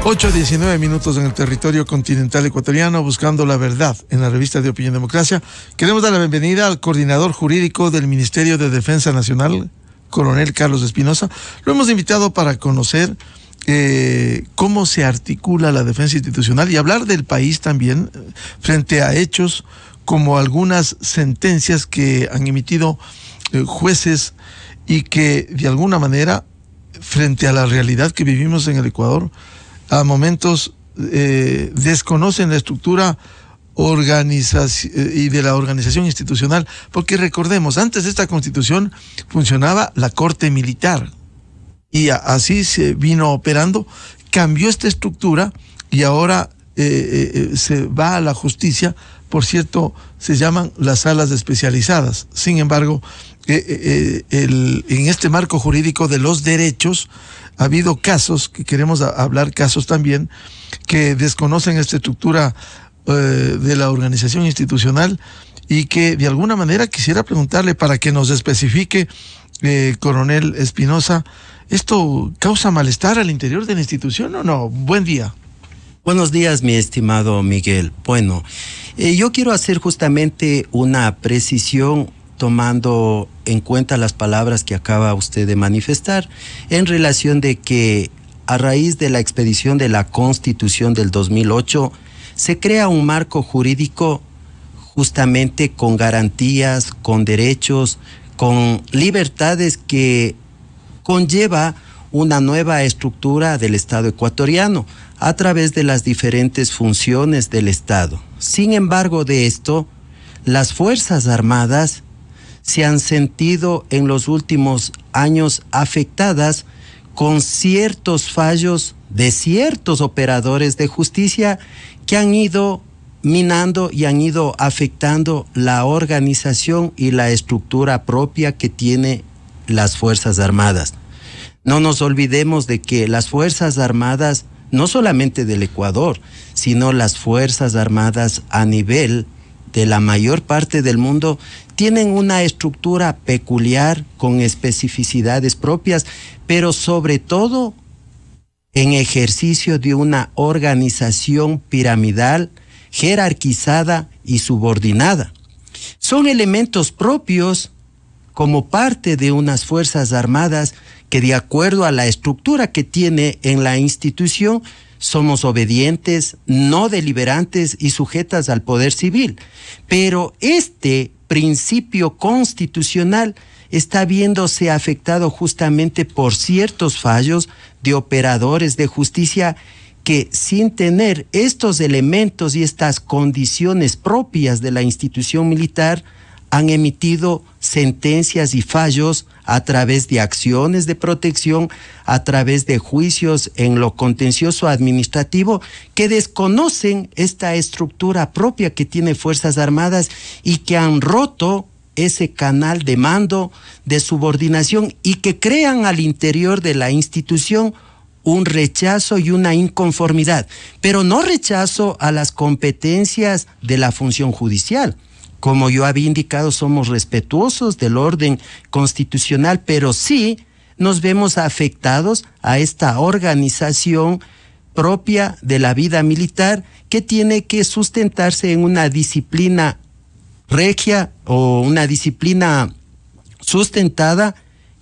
8:19 en el territorio continental ecuatoriano, buscando la verdad en la revista de Opinión Democracia. Queremos dar la bienvenida al coordinador jurídico del Ministerio de Defensa Nacional, coronel Carlos Espinosa. Lo hemos invitado para conocer cómo se articula la defensa institucional y hablar del país también frente a hechos como algunas sentencias que han emitido jueces y que de alguna manera, frente a la realidad que vivimos en el Ecuador, a momentos desconocen la estructura y de la organización institucional, porque recordemos, antes de esta Constitución funcionaba la Corte Militar y así se vino operando. Cambió esta estructura y ahora se va a la justicia. Por cierto, se llaman las salas especializadas. Sin embargo, en este marco jurídico de los derechos, ha habido casos, que queremos hablar casos también, que desconocen esta estructura de la organización institucional y que de alguna manera quisiera preguntarle para que nos especifique, coronel Espinosa, ¿esto causa malestar al interior de la institución o no? Buen día. Buenos días, mi estimado Miguel. Bueno, yo quiero hacer justamente una precisión tomando en cuenta las palabras que acaba usted de manifestar en relación de que a raíz de la expedición de la Constitución del 2008 se crea un marco jurídico justamente con garantías, con derechos, con libertades que conlleva una nueva estructura del Estado ecuatoriano a través de las diferentes funciones del Estado. Sin embargo, de esto, las Fuerzas Armadas se han sentido en los últimos años afectadas con ciertos fallos de ciertos operadores de justicia que han ido minando y han ido afectando la organización y la estructura propia que tiene las Fuerzas Armadas. No nos olvidemos de que las Fuerzas Armadas, no solamente del Ecuador, sino las Fuerzas Armadas a nivel de la mayor parte del mundo, tienen una estructura peculiar con especificidades propias, pero sobre todo en ejercicio de una organización piramidal, jerarquizada y subordinada. Son elementos propios como parte de unas Fuerzas Armadas que, de acuerdo a la estructura que tiene en la institución, somos obedientes, no deliberantes y sujetas al poder civil. Pero este principio constitucional está viéndose afectado justamente por ciertos fallos de operadores de justicia que, sin tener estos elementos y estas condiciones propias de la institución militar, han emitido sentencias y fallos a través de acciones de protección, a través de juicios en lo contencioso administrativo, que desconocen esta estructura propia que tiene Fuerzas Armadas y que han roto ese canal de mando, de subordinación, y que crean al interior de la institución un rechazo y una inconformidad, pero no rechazo a las competencias de la función judicial. Como yo había indicado, somos respetuosos del orden constitucional, pero sí nos vemos afectados a esta organización propia de la vida militar que tiene que sustentarse en una disciplina regia o una disciplina sustentada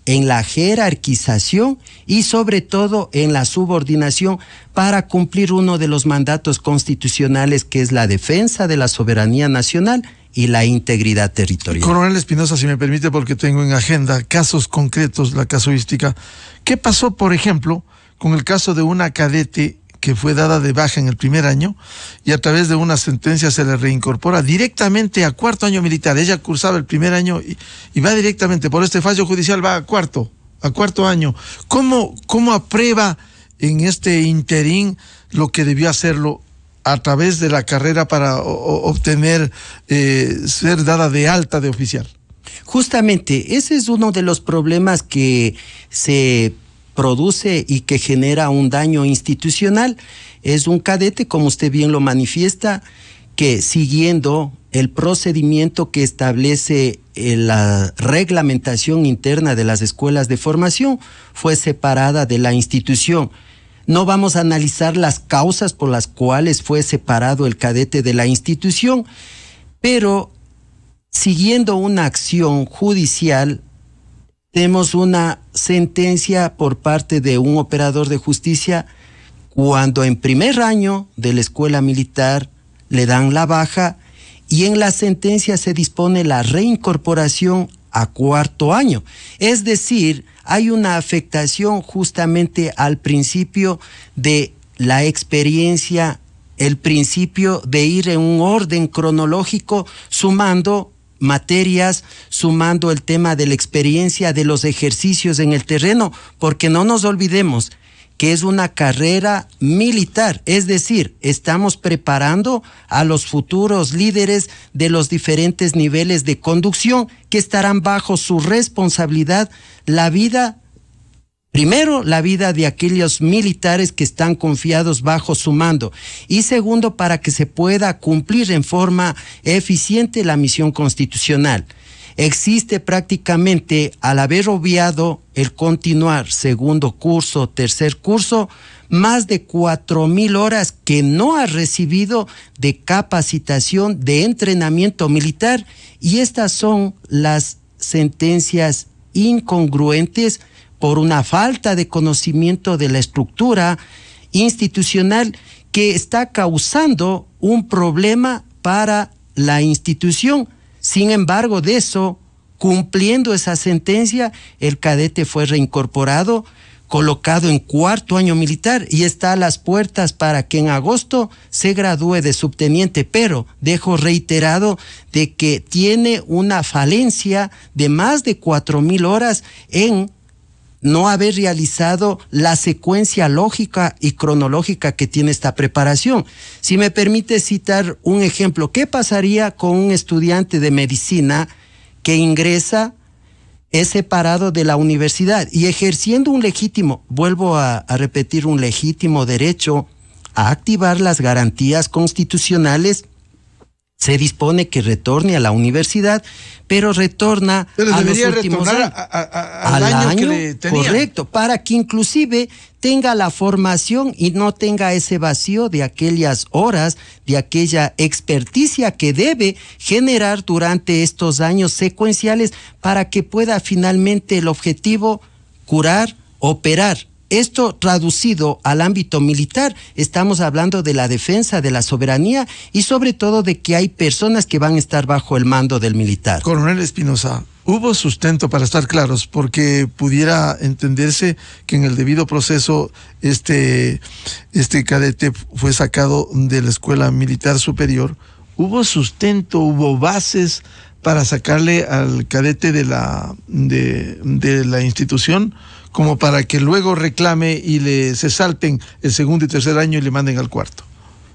en la jerarquización y sobre todo en la subordinación para cumplir uno de los mandatos constitucionales, que es la defensa de la soberanía nacional y la integridad territorial. Coronel Espinosa, si me permite, porque tengo en agenda casos concretos, la casuística. ¿Qué pasó, por ejemplo, con el caso de una cadete que fue dada de baja en el primer año y a través de una sentencia se le reincorpora directamente a cuarto año militar? Ella cursaba el primer año y va directamente, por este fallo judicial, va a cuarto año. ¿Cómo aprueba en este interín lo que debió hacerlo a través de la carrera para obtener ser dada de alta de oficial? Justamente, ese es uno de los problemas que se produce y que genera un daño institucional. Es un cadete, como usted bien lo manifiesta, que siguiendo el procedimiento que establece la reglamentación interna de las escuelas de formación, fue separada de la institución. No vamos a analizar las causas por las cuales fue separado el cadete de la institución, pero siguiendo una acción judicial, tenemos una sentencia por parte de un operador de justicia cuando en primer año de la escuela militar le dan la baja y en la sentencia se dispone la reincorporación a cuarto año. Es decir, hay una afectación justamente al principio de la experiencia, el principio de ir en un orden cronológico, sumando materias, sumando el tema de la experiencia, de los ejercicios en el terreno, porque no nos olvidemos que es una carrera militar, es decir, estamos preparando a los futuros líderes de los diferentes niveles de conducción que estarán bajo su responsabilidad primero, la vida de aquellos militares que están confiados bajo su mando y segundo, para que se pueda cumplir en forma eficiente la misión constitucional. Existe prácticamente, al haber obviado el continuar segundo curso, tercer curso, más de 4,000 horas que no ha recibido de capacitación, de entrenamiento militar, y estas son las sentencias incongruentes por una falta de conocimiento de la estructura institucional que está causando un problema para la institución. Sin embargo, de eso, cumpliendo esa sentencia, el cadete fue reincorporado, colocado en cuarto año militar y está a las puertas para que en agosto se gradúe de subteniente, pero dejo reiterado de que tiene una falencia de más de 4,000 horas en no haber realizado la secuencia lógica y cronológica que tiene esta preparación. Si me permite citar un ejemplo, ¿qué pasaría con un estudiante de medicina que ingresa, es separado de la universidad y ejerciendo un legítimo, vuelvo a repetir, un legítimo derecho a activar las garantías constitucionales? Se dispone que retorne a la universidad, pero retorna pero a debería los últimos retornar al año que le tenía. Correcto, para que inclusive tenga la formación y no tenga ese vacío de aquellas horas, de aquella experticia que debe generar durante estos años secuenciales para que pueda finalmente el objetivo curar, operar. Esto traducido al ámbito militar, estamos hablando de la defensa de la soberanía y sobre todo de que hay personas que van a estar bajo el mando del militar. Coronel Espinosa, hubo sustento para estar claros, porque pudiera entenderse que en el debido proceso este cadete fue sacado de la Escuela Militar Superior. ¿Hubo sustento, hubo bases para sacarle al cadete de la institución, como para que luego reclame y se salten el segundo y tercer año y le manden al cuarto?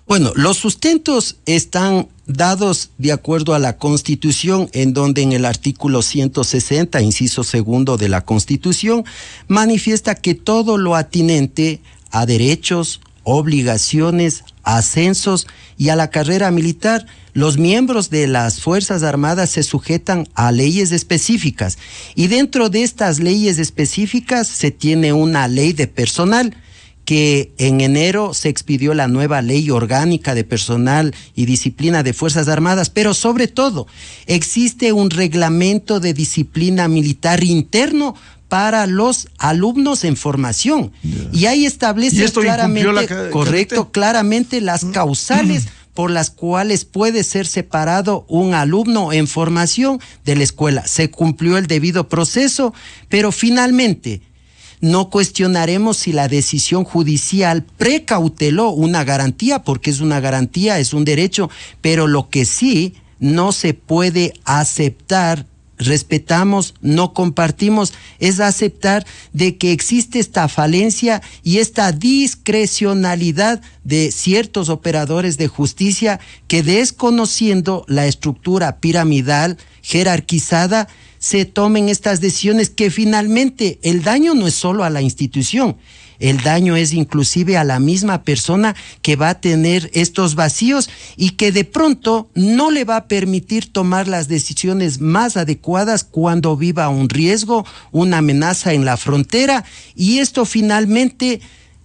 Bueno, los sustentos están dados de acuerdo a la Constitución, en donde en el artículo 160, inciso segundo de la Constitución, manifiesta que todo lo atinente a derechos, obligaciones, ascensos y a la carrera militar, los miembros de las Fuerzas Armadas se sujetan a leyes específicas y dentro de estas leyes específicas se tiene una ley de personal que en enero se expidió la nueva ley orgánica de personal y disciplina de Fuerzas Armadas, pero sobre todo existe un reglamento de disciplina militar interno para los alumnos en formación. Y ahí establece claramente las causales por las cuales puede ser separado un alumno en formación de la escuela. Se cumplió el debido proceso, pero finalmente no cuestionaremos si la decisión judicial precauteló una garantía, porque es una garantía, es un derecho, pero lo que sí no se puede aceptar, respetamos, no compartimos, es aceptar de que existe esta falencia y esta discrecionalidad de ciertos operadores de justicia que, desconociendo la estructura piramidal jerarquizada, se tomen estas decisiones que finalmente el daño no es solo a la institución, el daño es inclusive a la misma persona que va a tener estos vacíos y que de pronto no le va a permitir tomar las decisiones más adecuadas cuando viva un riesgo, una amenaza en la frontera, y esto finalmente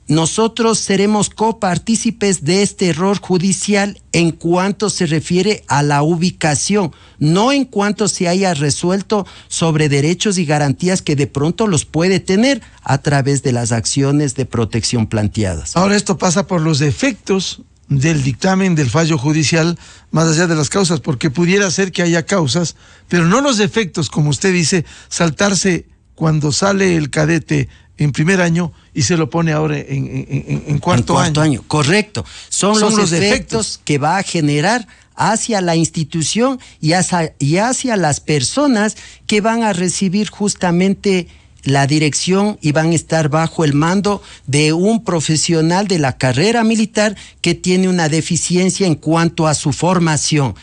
nosotros seremos copartícipes de este error judicial en cuanto se refiere a la ubicación, no en cuanto se haya resuelto sobre derechos y garantías que de pronto los puede tener a través de las acciones de protección planteadas. Ahora esto pasa por los efectos del dictamen del fallo judicial, más allá de las causas, porque pudiera ser que haya causas, pero no los efectos, como usted dice, saltarse cuando sale el cadete en primer año y se lo pone ahora en cuarto año. Correcto. Son los efectos que va a generar hacia la institución y hacia las personas que van a recibir justamente la dirección y van a estar bajo el mando de un profesional de la carrera militar que tiene una deficiencia en cuanto a su formación.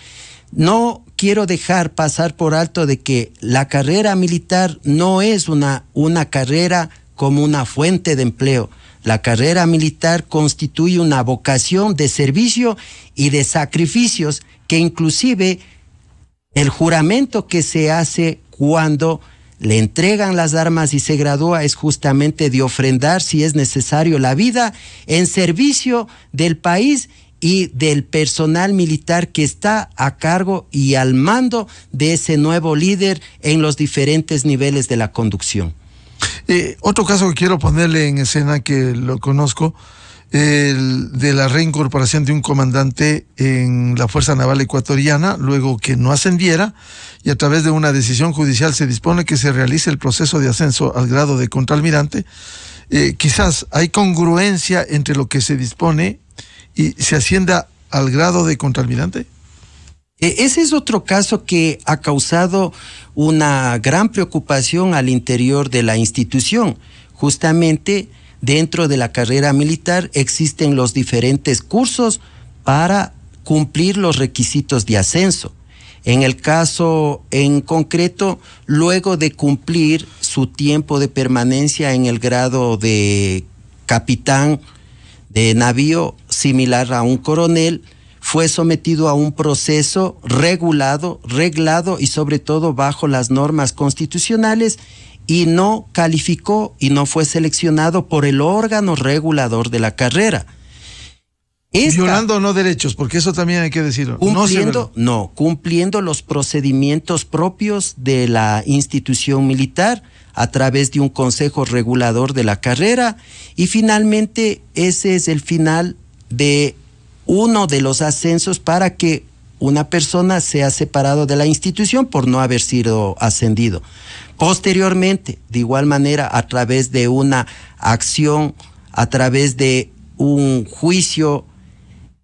No quiero dejar pasar por alto de que la carrera militar no es una carrera como una fuente de empleo. La carrera militar constituye una vocación de servicio y de sacrificios que inclusive el juramento que se hace cuando le entregan las armas y se gradúa es justamente de ofrendar, si es necesario, la vida en servicio del país y del personal militar que está a cargo y al mando de ese nuevo líder en los diferentes niveles de la conducción. Otro caso que quiero ponerle en escena, que lo conozco, el de la reincorporación de un comandante en la Fuerza Naval Ecuatoriana, luego que no ascendiera, y a través de una decisión judicial se dispone que se realice el proceso de ascenso al grado de contraalmirante. Quizás hay congruencia entre lo que se dispone y se ascienda al grado de contraalmirante. Ese es otro caso que ha causado una gran preocupación al interior de la institución. Justamente dentro de la carrera militar existen los diferentes cursos para cumplir los requisitos de ascenso. En el caso en concreto, luego de cumplir su tiempo de permanencia en el grado de capitán de navío, similar a un coronel, fue sometido a un proceso reglado y sobre todo bajo las normas constitucionales, y no calificó y no fue seleccionado por el órgano regulador de la carrera. Violando no derechos, porque eso también hay que decirlo. Cumpliendo los procedimientos propios de la institución militar a través de un consejo regulador de la carrera, y finalmente ese es el final de uno de los ascensos para que una persona sea separado de la institución por no haber sido ascendido. Posteriormente, de igual manera, a través de una acción, a través de un juicio,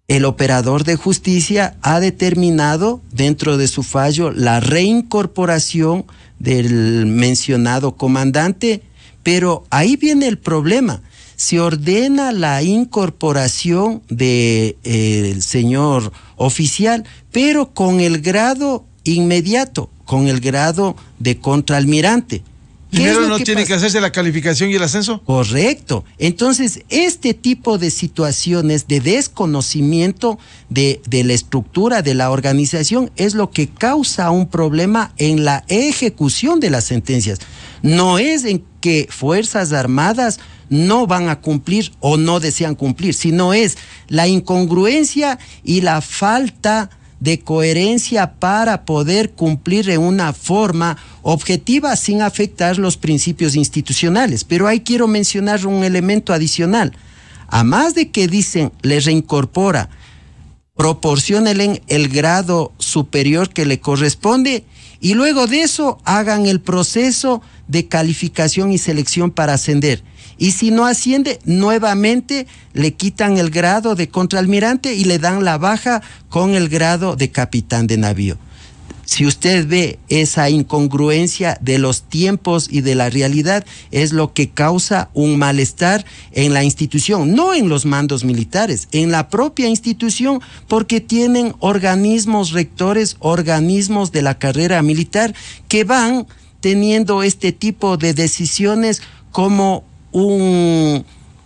el operador de justicia ha determinado dentro de su fallo la reincorporación del mencionado comandante, pero ahí viene el problema. Se ordena la incorporación del señor oficial, pero con el grado inmediato, con el grado de contraalmirante. ¿Primero no tiene que hacerse la calificación y el ascenso? Correcto. Entonces, este tipo de situaciones de desconocimiento de la estructura de la organización es lo que causa un problema en la ejecución de las sentencias. No es en que Fuerzas Armadas no van a cumplir o no desean cumplir, sino es la incongruencia y la falta de coherencia para poder cumplir en una forma objetiva sin afectar los principios institucionales. Pero ahí quiero mencionar un elemento adicional. A más de que dicen, les reincorpora, proporciónenle el grado superior que le corresponde y luego de eso hagan el proceso de calificación y selección para ascender. Y si no asciende, nuevamente le quitan el grado de contraalmirante y le dan la baja con el grado de capitán de navío. Si usted ve esa incongruencia de los tiempos y de la realidad, es lo que causa un malestar en la institución, no en los mandos militares, en la propia institución, porque tienen organismos rectores, organismos de la carrera militar que van teniendo este tipo de decisiones como un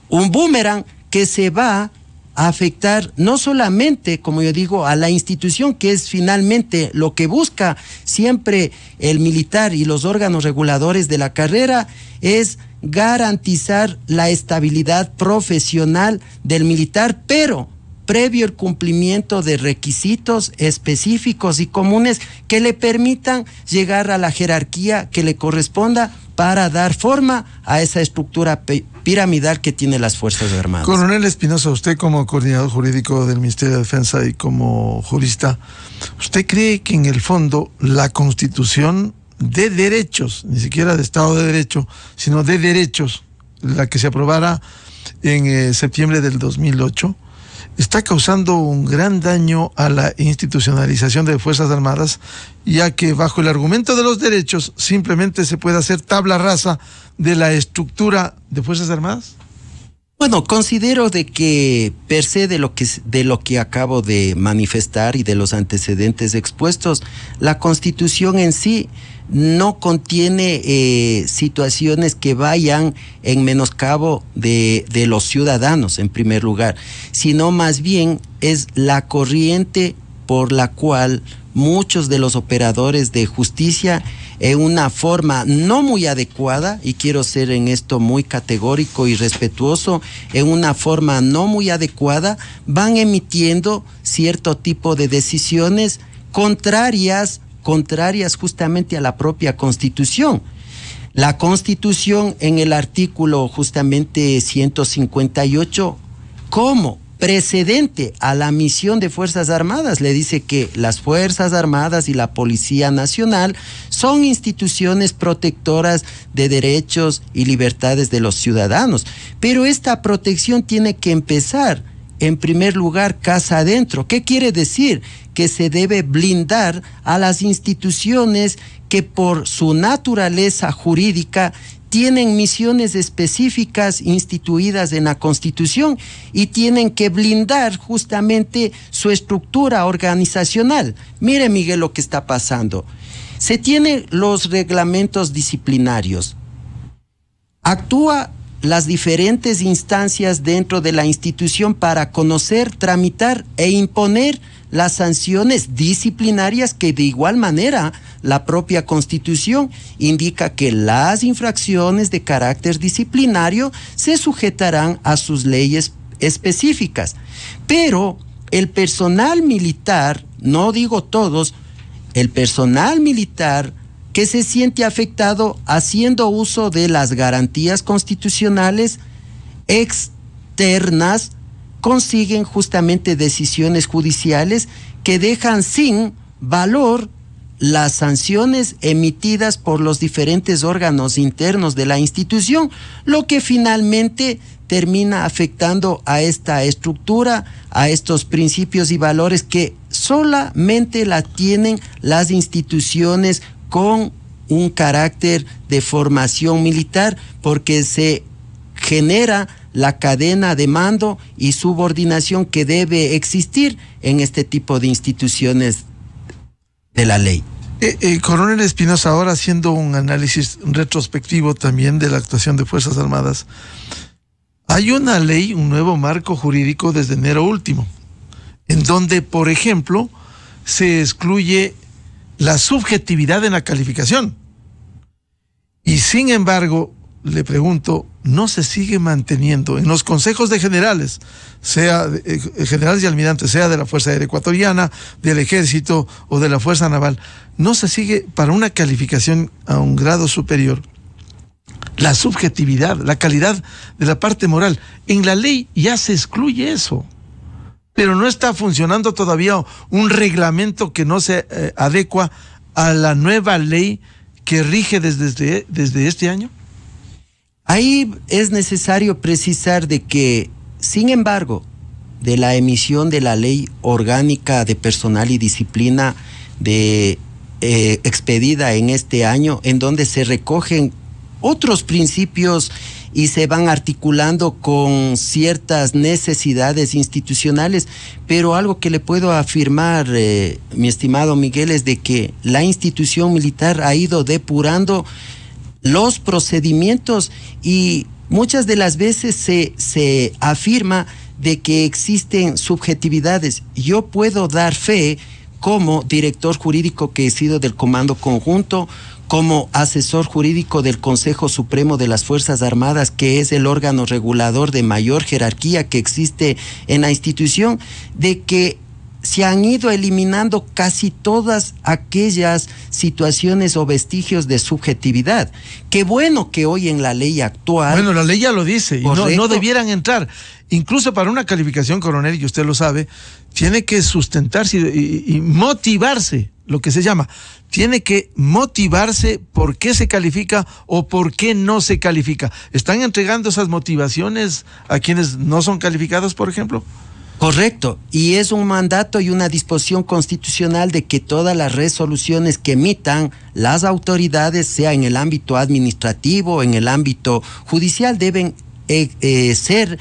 boomerang que se va a afectar no solamente, como yo digo, a la institución, que es finalmente lo que busca siempre el militar y los órganos reguladores de la carrera, es garantizar la estabilidad profesional del militar, pero previo el cumplimiento de requisitos específicos y comunes que le permitan llegar a la jerarquía que le corresponda para dar forma a esa estructura piramidal que tiene las Fuerzas Armadas. Coronel Espinosa, usted como coordinador jurídico del Ministerio de Defensa y como jurista, ¿usted cree que en el fondo la Constitución de derechos, ni siquiera de Estado de Derecho, sino de derechos, la que se aprobara en septiembre del 2008, está causando un gran daño a la institucionalización de Fuerzas Armadas, ya que bajo el argumento de los derechos simplemente se puede hacer tabla rasa de la estructura de Fuerzas Armadas? Bueno, considero de que per se de lo que acabo de manifestar y de los antecedentes expuestos, la Constitución en sí no contiene situaciones que vayan en menoscabo de los ciudadanos, en primer lugar, sino más bien es la corriente por la cual muchos de los operadores de justicia, en una forma no muy adecuada, y quiero ser en esto muy categórico y respetuoso, en una forma no muy adecuada, van emitiendo cierto tipo de decisiones contrarias justamente a la propia Constitución. La Constitución en el artículo justamente 158, como precedente a la misión de Fuerzas Armadas, le dice que las Fuerzas Armadas y la Policía Nacional son instituciones protectoras de derechos y libertades de los ciudadanos. Pero esta protección tiene que empezar, en primer lugar, casa adentro. ¿Qué quiere decir? Que se debe blindar a las instituciones que por su naturaleza jurídica tienen misiones específicas instituidas en la Constitución y tienen que blindar justamente su estructura organizacional. Mire, Miguel, lo que está pasando. Se tienen los reglamentos disciplinarios. Actúa las diferentes instancias dentro de la institución para conocer, tramitar e imponer las sanciones disciplinarias que de igual manera la propia Constitución indica que las infracciones de carácter disciplinario se sujetarán a sus leyes específicas. Pero el personal militar, no digo todos, el personal militar que se siente afectado haciendo uso de las garantías constitucionales externas, consiguen justamente decisiones judiciales que dejan sin valor las sanciones emitidas por los diferentes órganos internos de la institución, lo que finalmente termina afectando a esta estructura, a estos principios y valores que solamente la tienen las instituciones con un carácter de formación militar, porque se genera la cadena de mando y subordinación que debe existir en este tipo de instituciones de la ley. Coronel Espinosa, ahora haciendo un análisis retrospectivo también de la actuación de Fuerzas Armadas, hay una ley, un nuevo marco jurídico desde enero último, en donde, por ejemplo, se excluye la subjetividad en la calificación. Y sin embargo, le pregunto, ¿no se sigue manteniendo en los consejos de generales, sea generales y almirantes, sea de la Fuerza Aérea Ecuatoriana, del Ejército o de la Fuerza Naval, no se sigue para una calificación a un grado superior la subjetividad, la calidad de la parte moral? En la ley ya se excluye eso, pero no está funcionando todavía un reglamento que no se adecua a la nueva ley que rige desde este año. Ahí es necesario precisar de que, sin embargo, de la emisión de la Ley Orgánica de Personal y Disciplina expedida en este año, en donde se recogen otros principios y se van articulando con ciertas necesidades institucionales, pero algo que le puedo afirmar, mi estimado Miguel, es de que la institución militar ha ido depurando los procedimientos y muchas de las veces se afirma de que existen subjetividades. Yo puedo dar fe como director jurídico que he sido del Comando Conjunto, como asesor jurídico del Consejo Supremo de las Fuerzas Armadas, que es el órgano regulador de mayor jerarquía que existe en la institución, de que se han ido eliminando casi todas aquellas situaciones o vestigios de subjetividad. Qué bueno que hoy en la ley actual... Bueno, la ley ya lo dice, y no debieran entrar. Incluso para una calificación, coronel, y usted lo sabe, tiene que sustentarse y motivarse, lo que se llama. Tiene que motivarse por qué se califica o por qué no se califica. ¿Están entregando esas motivaciones a quienes no son calificados, por ejemplo? Correcto, y es un mandato y una disposición constitucional de que todas las resoluciones que emitan las autoridades, sea en el ámbito administrativo, en el ámbito judicial, deben ser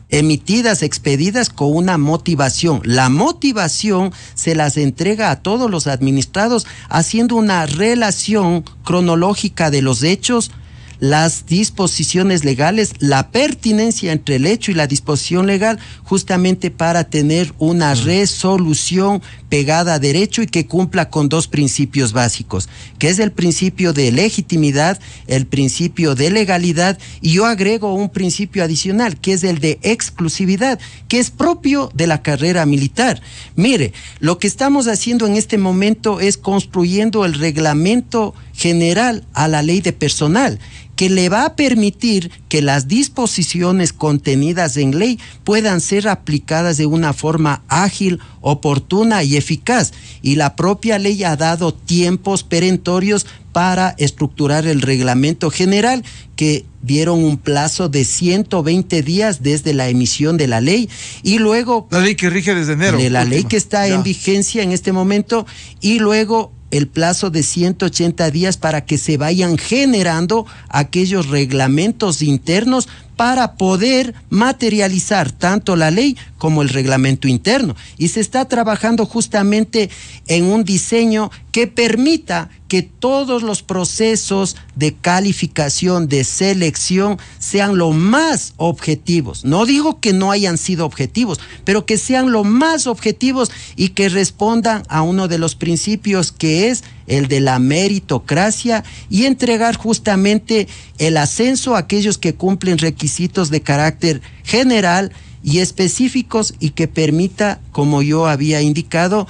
emitidas, expedidas con una motivación. La motivación se las entrega a todos los administrados haciendo una relación cronológica de los hechos, las disposiciones legales, la pertinencia entre el hecho y la disposición legal, justamente para tener una resolución pegada a derecho y que cumpla con dos principios básicos, que es el principio de legitimidad, el principio de legalidad, y yo agrego un principio adicional, que es el de exclusividad, que es propio de la carrera militar. Mire, lo que estamos haciendo en este momento es construyendo el reglamento general a la ley de personal, que le va a permitir que las disposiciones contenidas en ley puedan ser aplicadas de una forma ágil, oportuna y eficaz. Y la propia ley ha dado tiempos perentorios para estructurar el reglamento general, que dieron un plazo de 120 días desde la emisión de la ley, y luego... La ley que rige desde enero. De la ley que está en vigencia en este momento, y luego el plazo de 180 días para que se vayan generando aquellos reglamentos internos para poder materializar tanto la ley como el reglamento interno. Y se está trabajando justamente en un diseño que permita que todos los procesos de calificación, de selección, sean lo más objetivos. No digo que no hayan sido objetivos, pero que sean lo más objetivos y que respondan a uno de los principios, que es el de la meritocracia, y entregar justamente el ascenso a aquellos que cumplen requisitos de carácter general y específicos, y que permita, como yo había indicado,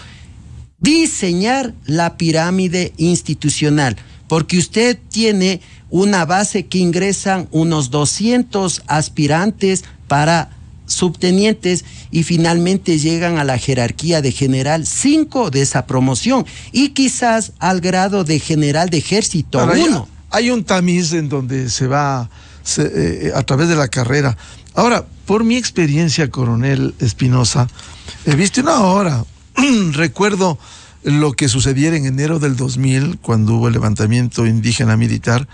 diseñar la pirámide institucional, porque usted tiene una base que ingresan unos 200 aspirantes para subtenientes y finalmente llegan a la jerarquía de general 5 de esa promoción, y quizás al grado de general de ejército 1. Hay un tamiz en donde se va a través de la carrera. Ahora, por mi experiencia, coronel Espinosa, he visto una hora, recuerdo lo que sucediera en enero del 2000, cuando hubo el levantamiento indígena militar,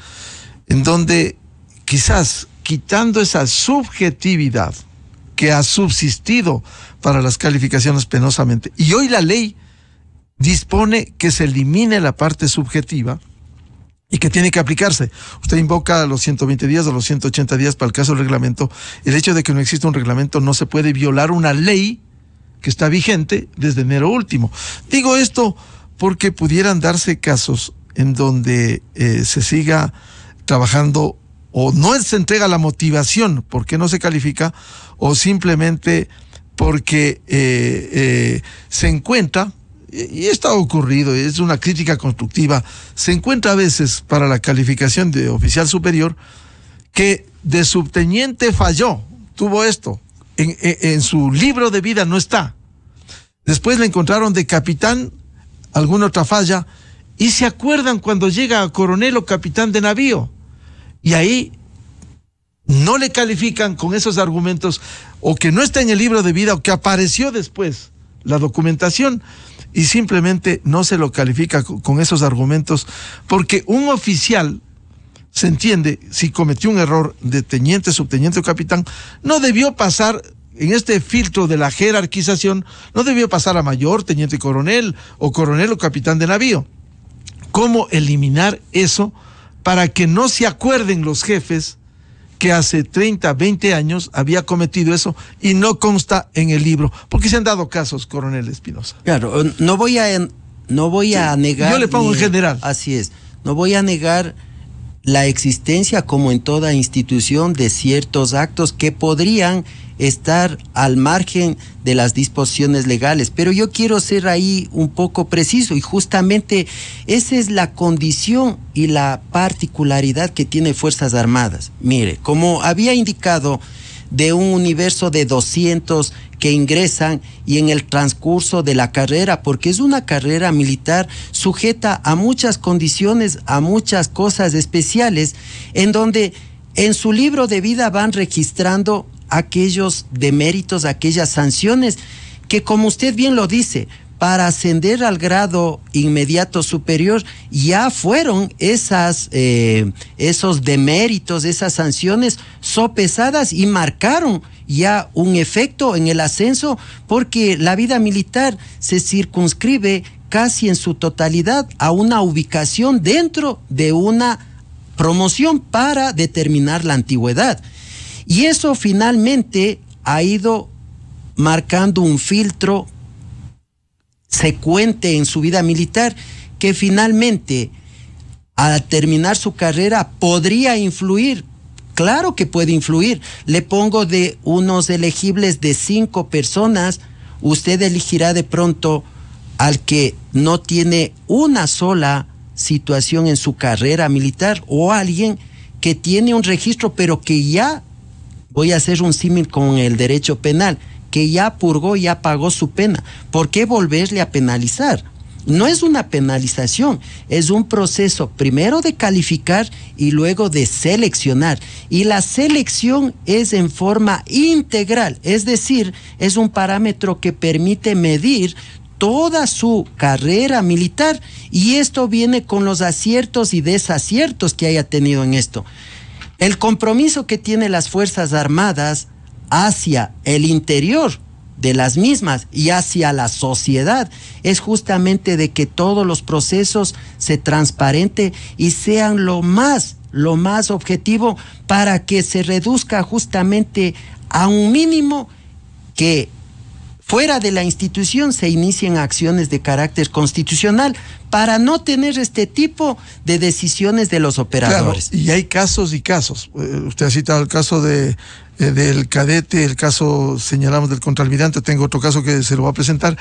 en donde quizás quitando esa subjetividad que ha subsistido para las calificaciones penosamente, y hoy la ley dispone que se elimine la parte subjetiva y que tiene que aplicarse. Usted invoca los 120 días o los 180 días para el caso del reglamento. El hecho de que no exista un reglamento, no se puede violar una ley que está vigente desde enero último. Digo esto porque pudieran darse casos en donde se siga trabajando o no se entrega la motivación porque no se califica, o simplemente porque se encuentra, y esto ha ocurrido, es una crítica constructiva, se encuentra a veces para la calificación de oficial superior que de subteniente falló, tuvo esto, en su libro de vida no está. Después le encontraron de capitán alguna otra falla, y se acuerdan cuando llega a coronel o capitán de navío, y ahí no le califican con esos argumentos, o que no está en el libro de vida, o que apareció después la documentación, y simplemente no se lo califica con esos argumentos, porque un oficial, se entiende, si cometió un error de teniente, subteniente o capitán, no debió pasar en este filtro de la jerarquización, no debió pasar a mayor, teniente coronel o capitán de navío. ¿Cómo eliminar eso para que no se acuerden los jefes que hace 30, 20 años había cometido eso y no consta en el libro? Porque se han dado casos, coronel Espinosa. Claro, no voy a negar. Yo le pongo en general. Así es. No voy a negar la existencia, como en toda institución, de ciertos actos que podrían estar al margen de las disposiciones legales, pero yo quiero ser ahí un poco preciso, y justamente esa es la condición y la particularidad que tiene Fuerzas Armadas. Mire, como había indicado, de un universo de 200 que ingresan, y en el transcurso de la carrera, porque es una carrera militar sujeta a muchas condiciones, a muchas cosas especiales, en donde en su libro de vida van registrando aquellos deméritos, aquellas sanciones que, como usted bien lo dice, para ascender al grado inmediato superior ya fueron esos deméritos, esas sanciones sopesadas, y marcaron ya un efecto en el ascenso, porque la vida militar se circunscribe casi en su totalidad a una ubicación dentro de una promoción para determinar la antigüedad. Y eso finalmente ha ido marcando un filtro secuente en su vida militar, que finalmente, al terminar su carrera, podría influir. Claro que puede influir. Le pongo de unos elegibles de 5 personas, usted elegirá de pronto al que no tiene una sola situación en su carrera militar, o alguien que tiene un registro, pero que ya, voy a hacer un símil con el derecho penal, que ya purgó, ya pagó su pena. ¿Por qué volverle a penalizar? No es una penalización, es un proceso primero de calificar y luego de seleccionar. Y la selección es en forma integral, es decir, es un parámetro que permite medir toda su carrera militar, y esto viene con los aciertos y desaciertos que haya tenido en esto. El compromiso que tienen las Fuerzas Armadas hacia el interior de las mismas y hacia la sociedad es justamente de que todos los procesos se transparenten y sean lo más objetivo, para que se reduzca justamente a un mínimo, que fuera de la institución se inicien acciones de carácter constitucional para no tener este tipo de decisiones de los operadores. Claro, y hay casos y casos. Usted ha citado el caso del cadete, el caso, señalamos, del contraalmirante. Tengo otro caso que se lo va a presentar,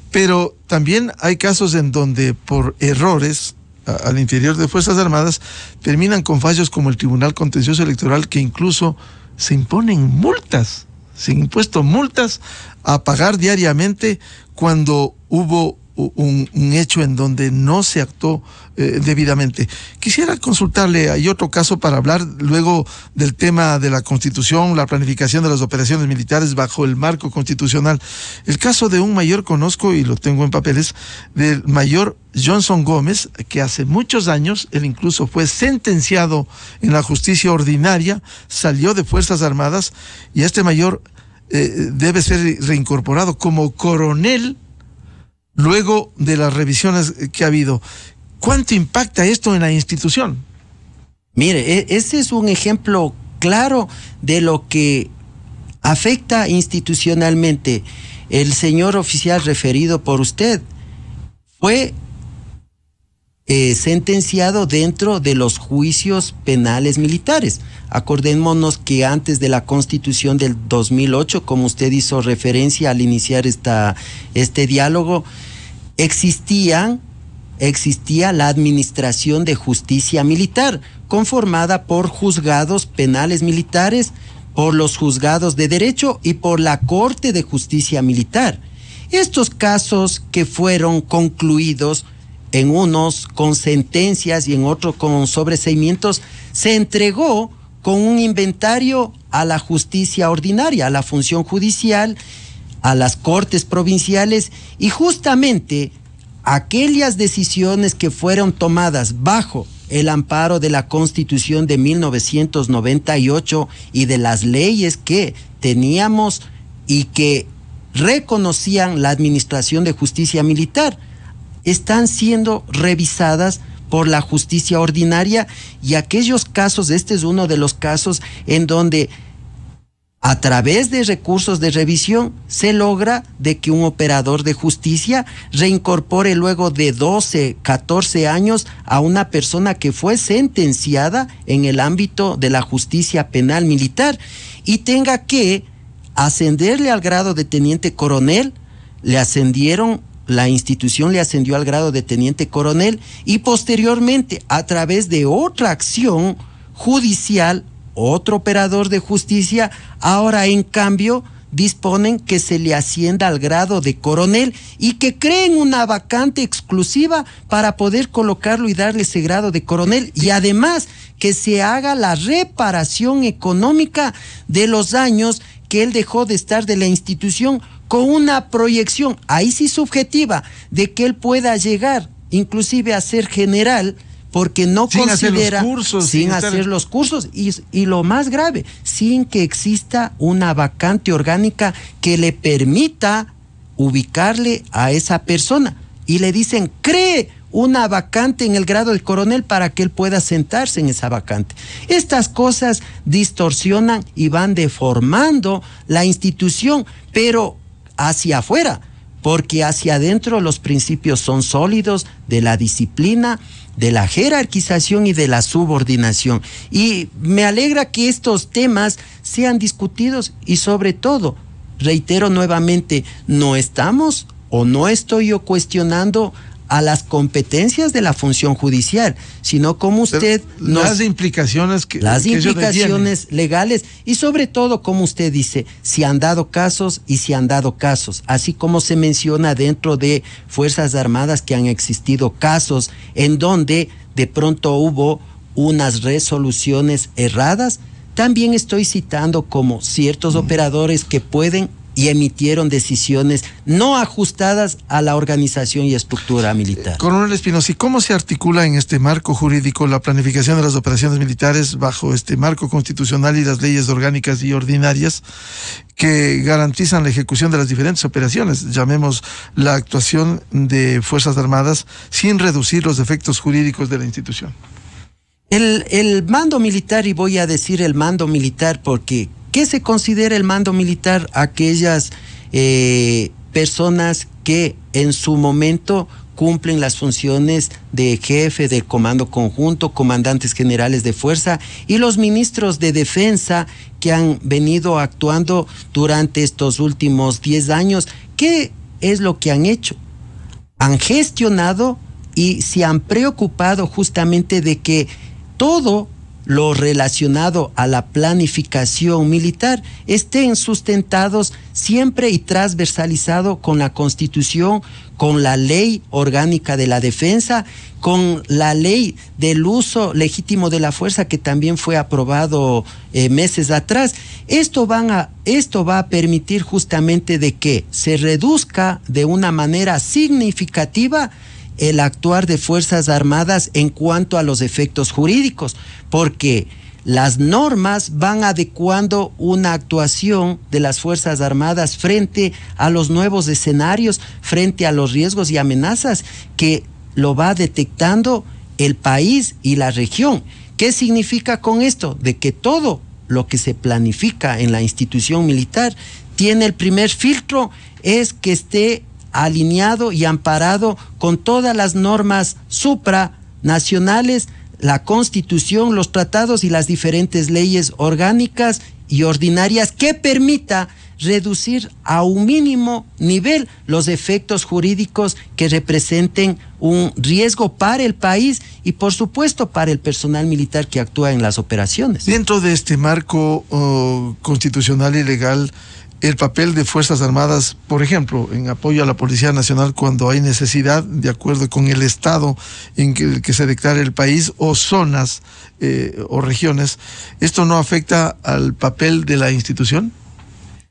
pero también hay casos en donde por errores al interior de Fuerzas Armadas terminan con fallos como el Tribunal Contencioso Electoral, que incluso se imponen multas, se han impuesto multas a pagar diariamente cuando hubo un hecho en donde no se actuó debidamente. Quisiera consultarle, hay otro caso para hablar luego del tema de la Constitución, la planificación de las operaciones militares bajo el marco constitucional. El caso de un mayor, conozco y lo tengo en papeles, del mayor Johnson Gómez, que hace muchos años, él incluso fue sentenciado en la justicia ordinaria, salió de Fuerzas Armadas, y este mayor debe ser reincorporado como coronel luego de las revisiones que ha habido. ¿Cuánto impacta esto en la institución? Mire, ese es un ejemplo claro de lo que afecta institucionalmente. El señor oficial referido por usted fue sentenciado dentro de los juicios penales militares. Acordémonos que antes de la Constitución del 2008, como usted hizo referencia al iniciar este diálogo, existía la Administración de Justicia Militar, conformada por juzgados penales militares, por los juzgados de derecho y por la Corte de Justicia Militar. Estos casos, que fueron concluidos en unos con sentencias y en otros con sobreseimientos, se entregó con un inventario a la justicia ordinaria, a la función judicial, a las cortes provinciales, y justamente aquellas decisiones que fueron tomadas bajo el amparo de la Constitución de 1998 y de las leyes que teníamos y que reconocían la Administración de Justicia Militar, están siendo revisadas por la justicia ordinaria, y aquellos casos, este es uno de los casos en donde a través de recursos de revisión se logra de que un operador de justicia reincorpore luego de 12, 14 años a una persona que fue sentenciada en el ámbito de la justicia penal militar y tenga que ascenderle al grado de teniente coronel. La institución le ascendió al grado de teniente coronel y posteriormente, a través de otra acción judicial, otro operador de justicia, ahora en cambio disponen que se le ascienda al grado de coronel y que creen una vacante exclusiva para poder colocarlo y darle ese grado de coronel, y además que se haga la reparación económica de los años que él dejó de estar de la institución, con una proyección, ahí sí subjetiva, de que él pueda llegar inclusive a ser general, porque no considera, sin hacer los cursos, y lo más grave, sin que exista una vacante orgánica que le permita ubicarle a esa persona. Y le dicen, cree una vacante en el grado de coronel para que él pueda sentarse en esa vacante. Estas cosas distorsionan y van deformando la institución, pero hacia afuera, porque hacia adentro los principios son sólidos de la disciplina, de la jerarquización y de la subordinación. Y me alegra que estos temas sean discutidos y, sobre todo, reitero nuevamente, no estamos o no estoy yo cuestionando a las competencias de la función judicial, sino como usted las implicaciones legales, y sobre todo, como usted dice, si han dado casos y si han dado casos, así como se menciona dentro de Fuerzas Armadas que han existido casos en donde de pronto hubo unas resoluciones erradas. También estoy citando como ciertos operadores que pueden y emitieron decisiones no ajustadas a la organización y estructura militar. Coronel Espinosa, ¿y cómo se articula en este marco jurídico la planificación de las operaciones militares bajo este marco constitucional y las leyes orgánicas y ordinarias que garantizan la ejecución de las diferentes operaciones, llamemos la actuación de Fuerzas Armadas, sin reducir los efectos jurídicos de la institución? El mando militar, y voy a decir el mando militar porque ¿qué se considera el mando militar? Aquellas personas que en su momento cumplen las funciones de jefe del comando conjunto, comandantes generales de fuerza y los ministros de defensa que han venido actuando durante estos últimos 10 años. ¿Qué es lo que han hecho? Han gestionado y se han preocupado justamente de que todo lo relacionado a la planificación militar estén sustentados siempre y transversalizado con la Constitución, con la Ley Orgánica de la Defensa, con la Ley del Uso Legítimo de la Fuerza, que también fue aprobado meses atrás. Esto va a permitir justamente de que se reduzca de una manera significativa el actuar de Fuerzas Armadas en cuanto a los efectos jurídicos, porque las normas van adecuando una actuación de las Fuerzas Armadas frente a los nuevos escenarios, frente a los riesgos y amenazas que lo va detectando el país y la región. ¿Qué significa con esto? De que todo lo que se planifica en la institución militar tiene el primer filtro, es que esté alineado y amparado con todas las normas supranacionales, la Constitución, los tratados y las diferentes leyes orgánicas y ordinarias que permita reducir a un mínimo nivel los efectos jurídicos que representen un riesgo para el país y, por supuesto, para el personal militar que actúa en las operaciones. Dentro de este marco constitucional y legal, el papel de Fuerzas Armadas, por ejemplo, en apoyo a la Policía Nacional cuando hay necesidad, de acuerdo con el estado en que se declare el país, o zonas o regiones, ¿esto no afecta al papel de la institución?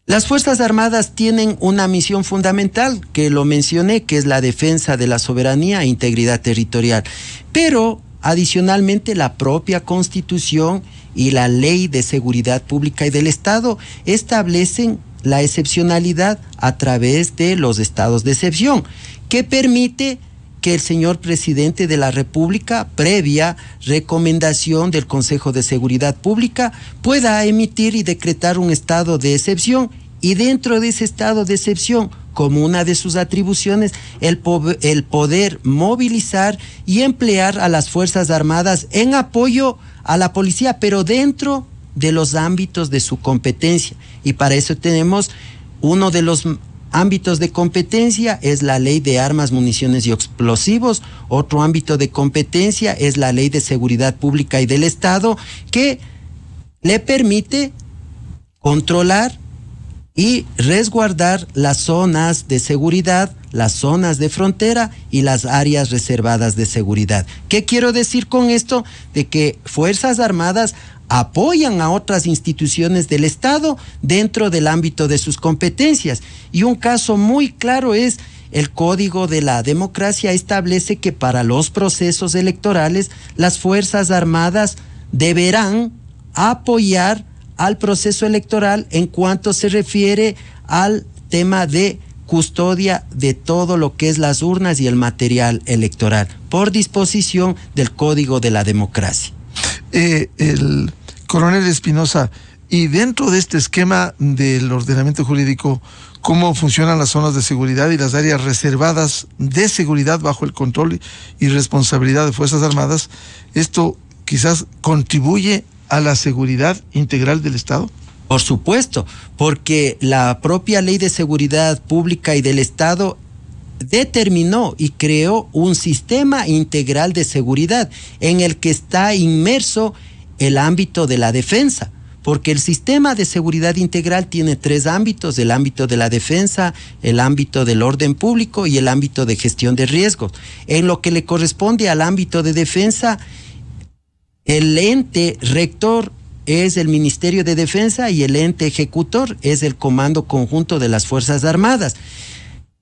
Las Fuerzas Armadas tienen una misión fundamental, que lo mencioné, que es la defensa de la soberanía e integridad territorial. Pero, adicionalmente, la propia Constitución y la Ley de Seguridad Pública y del Estado establecen la excepcionalidad a través de los estados de excepción, que permite que el señor presidente de la República, previa recomendación del Consejo de Seguridad Pública, pueda emitir y decretar un estado de excepción, y dentro de ese estado de excepción, como una de sus atribuciones, el poder movilizar y emplear a las Fuerzas Armadas en apoyo a la policía, pero dentro de los ámbitos de su competencia. Y para eso tenemos uno de los ámbitos de competencia es la Ley de Armas, Municiones y Explosivos. Otro ámbito de competencia es la Ley de Seguridad Pública y del Estado, que le permite controlar y resguardar las zonas de seguridad, las zonas de frontera y las áreas reservadas de seguridad. ¿Qué quiero decir con esto? De que Fuerzas Armadas apoyan a otras instituciones del Estado dentro del ámbito de sus competencias. Y un caso muy claro es el Código de la Democracia. Establece que para los procesos electorales las Fuerzas Armadas deberán apoyar al proceso electoral en cuanto se refiere al tema de custodia de todo lo que es las urnas y el material electoral, por disposición del Código de la Democracia. El coronel Espinosa, y dentro de este esquema del ordenamiento jurídico, ¿cómo funcionan las zonas de seguridad y las áreas reservadas de seguridad bajo el control y responsabilidad de Fuerzas Armadas? ¿Esto quizás contribuye a la seguridad integral del Estado? Por supuesto, porque la propia Ley de Seguridad Pública y del Estado determinó y creó un sistema integral de seguridad en el que está inmerso el ámbito de la defensa, porque el sistema de seguridad integral tiene tres ámbitos: el ámbito de la defensa, el ámbito del orden público y el ámbito de gestión de riesgos. En lo que le corresponde al ámbito de defensa, el ente rector es el Ministerio de Defensa y el ente ejecutor es el Comando Conjunto de las Fuerzas Armadas.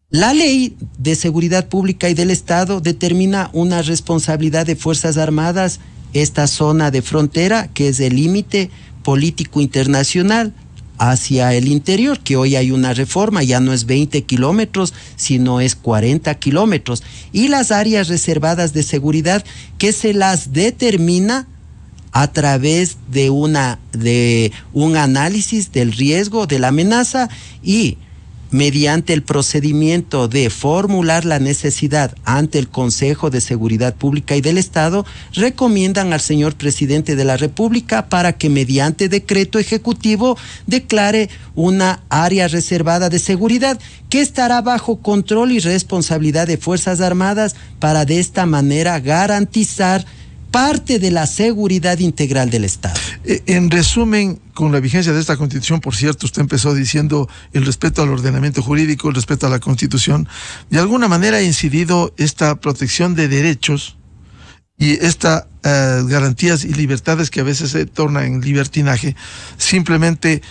La Ley de Seguridad Pública y del Estado determina una responsabilidad de Fuerzas Armadas, esta zona de frontera, que es el límite político internacional hacia el interior, que hoy hay una reforma, ya no es 20 kilómetros, sino es 40 kilómetros. Y las áreas reservadas de seguridad, que se las determina a través de un análisis del riesgo, de la amenaza, y mediante el procedimiento de formular la necesidad ante el Consejo de Seguridad Pública y del Estado, recomiendan al señor presidente de la República para que mediante decreto ejecutivo declare una área reservada de seguridad que estará bajo control y responsabilidad de Fuerzas Armadas, para de esta manera garantizar parte de la seguridad integral del Estado. En resumen, con la vigencia de esta Constitución, por cierto, usted empezó diciendo el respeto al ordenamiento jurídico, el respeto a la Constitución. De alguna manera ha incidido esta protección de derechos y estas garantías y libertades que a veces se tornan en libertinaje, simplemente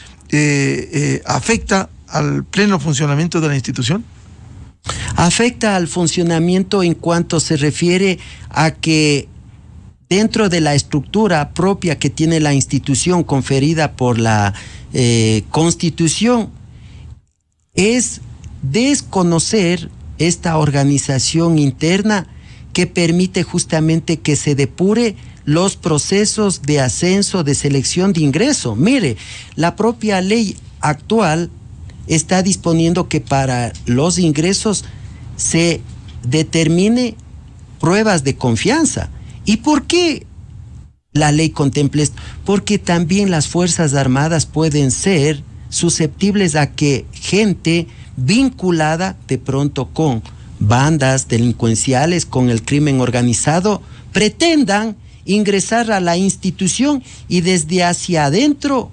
afecta al pleno funcionamiento de la institución. Afecta al funcionamiento en cuanto se refiere a que dentro de la estructura propia que tiene la institución conferida por la Constitución, es desconocer esta organización interna que permite justamente que se depure los procesos de ascenso, de selección de ingreso. Mire, la propia ley actual está disponiendo que para los ingresos se determine pruebas de confianza. ¿Y por qué la ley contempla esto? Porque también las Fuerzas Armadas pueden ser susceptibles a que gente vinculada de pronto con bandas delincuenciales, con el crimen organizado, pretendan ingresar a la institución y desde hacia adentro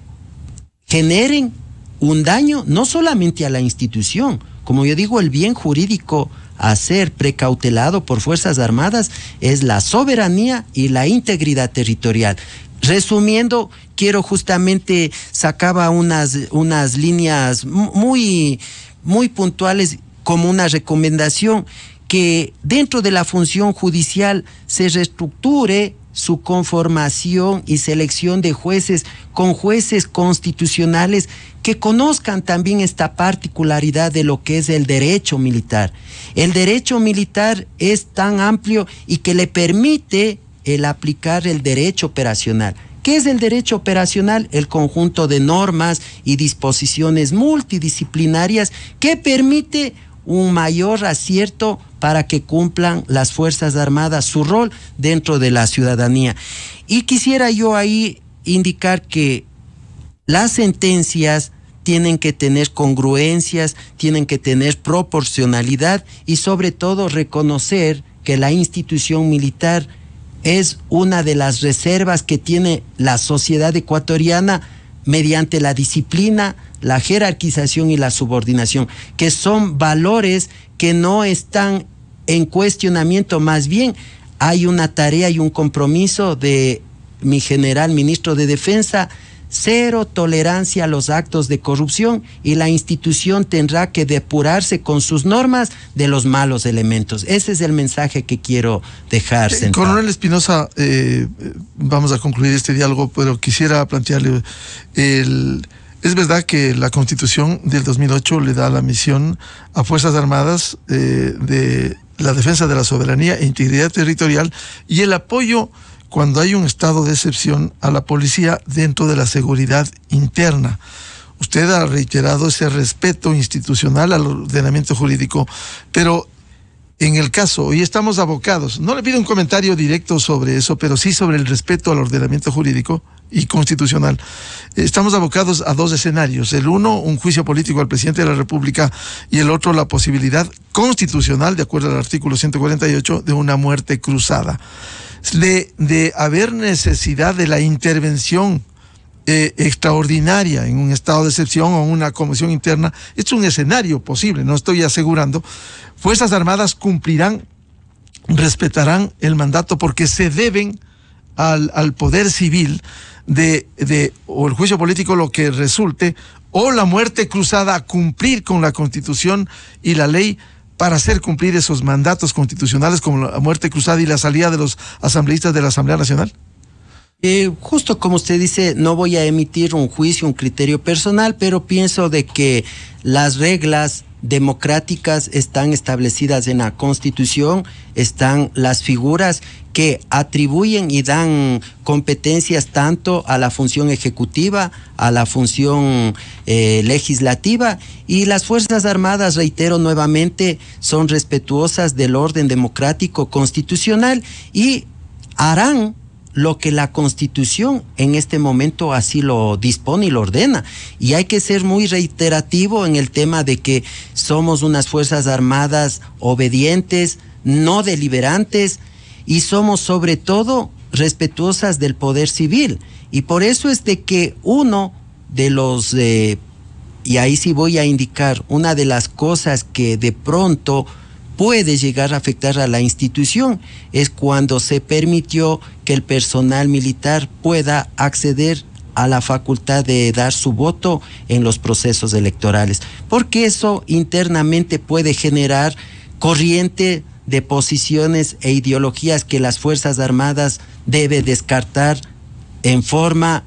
generen un daño no solamente a la institución. Como yo digo, el bien jurídico a ser precautelado por Fuerzas Armadas es la soberanía y la integridad territorial. Resumiendo, quiero justamente sacaba unas líneas muy puntuales como una recomendación, que dentro de la función judicial se reestructure su conformación y selección de jueces con jueces constitucionales que conozcan también esta particularidad de lo que es el derecho militar. El derecho militar es tan amplio y que le permite el aplicar el derecho operacional. ¿Qué es el derecho operacional? El conjunto de normas y disposiciones multidisciplinarias que permite un mayor acierto para que cumplan las Fuerzas Armadas su rol dentro de la ciudadanía. Y quisiera yo ahí indicar que las sentencias tienen que tener congruencias, tienen que tener proporcionalidad y sobre todo reconocer que la institución militar es una de las reservas que tiene la sociedad ecuatoriana mediante la disciplina, la jerarquización y la subordinación, que son valores que no están en cuestionamiento, más bien hay una tarea y un compromiso de mi general ministro de Defensa: cero tolerancia a los actos de corrupción, y la institución tendrá que depurarse con sus normas de los malos elementos. Ese es el mensaje que quiero dejar sentado. Coronel Espinosa, vamos a concluir este diálogo, pero quisiera plantearle, es verdad que la Constitución del 2008 le da la misión a Fuerzas Armadas de la defensa de la soberanía e integridad territorial y el apoyo cuando hay un estado de excepción a la policía dentro de la seguridad interna. Usted ha reiterado ese respeto institucional al ordenamiento jurídico, pero en el caso, hoy estamos abocados, no le pido un comentario directo sobre eso, pero sí sobre el respeto al ordenamiento jurídico y constitucional. Estamos abocados a dos escenarios: el uno, un juicio político al presidente de la República, y el otro, la posibilidad constitucional, de acuerdo al artículo 148, de una muerte cruzada. De haber necesidad de la intervención extraordinaria en un estado de excepción o una conmoción interna, es un escenario posible, no estoy asegurando. Fuerzas Armadas cumplirán, respetarán el mandato porque se deben al poder civil o el juicio político, lo que resulte, o la muerte cruzada, a cumplir con la Constitución y la ley para hacer cumplir esos mandatos constitucionales como la muerte cruzada y la salida de los asambleístas de la Asamblea Nacional? Justo como usted dice, no voy a emitir un juicio, un criterio personal, pero pienso de que las reglas democráticas están establecidas en la Constitución, están las figuras que atribuyen y dan competencias tanto a la función ejecutiva, a la función legislativa, y las Fuerzas Armadas, reitero nuevamente, son respetuosas del orden democrático constitucional y harán lo que la Constitución en este momento así lo dispone y lo ordena. Y hay que ser muy reiterativo en el tema de que somos unas Fuerzas Armadas obedientes, no deliberantes, y somos sobre todo respetuosas del poder civil. Y por eso es de que uno de los, y ahí sí voy a indicar, una de las cosas que de pronto puede llegar a afectar a la institución es cuando se permitió que el personal militar pueda acceder a la facultad de dar su voto en los procesos electorales, porque eso internamente puede generar corriente de posiciones e ideologías que las Fuerzas Armadas debe descartar en forma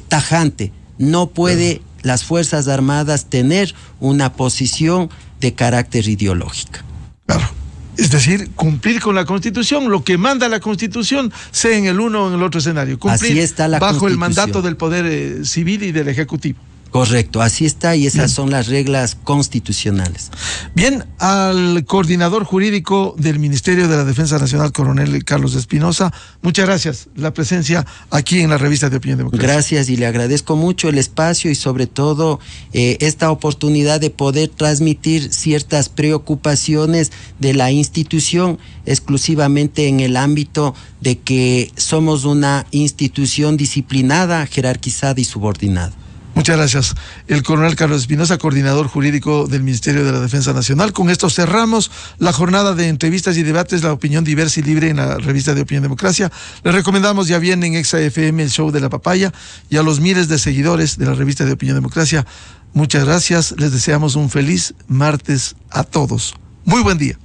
tajante. No puede las Fuerzas Armadas tener una posición de carácter ideológico. Claro. Es decir, cumplir con la Constitución, lo que manda la Constitución, sea en el uno o en el otro escenario. Cumplir así está la bajo el mandato del Poder Civil y del Ejecutivo. Correcto, así está, y esas son las reglas constitucionales. Bien, al coordinador jurídico del Ministerio de la Defensa Nacional, coronel Carlos Espinosa, muchas gracias la presencia aquí en la revista de Opinión Democrática. Gracias, y le agradezco mucho el espacio y sobre todo esta oportunidad de poder transmitir ciertas preocupaciones de la institución exclusivamente en el ámbito de que somos una institución disciplinada, jerarquizada y subordinada. Muchas gracias. El coronel Carlos Espinosa, coordinador jurídico del Ministerio de la Defensa Nacional. Con esto cerramos la jornada de entrevistas y debates, la opinión diversa y libre en la revista de Opinión Democracia. Les recomendamos, ya viene en Exa FM el show de la papaya, y a los miles de seguidores de la revista de Opinión Democracia, muchas gracias. Les deseamos un feliz martes a todos. Muy buen día.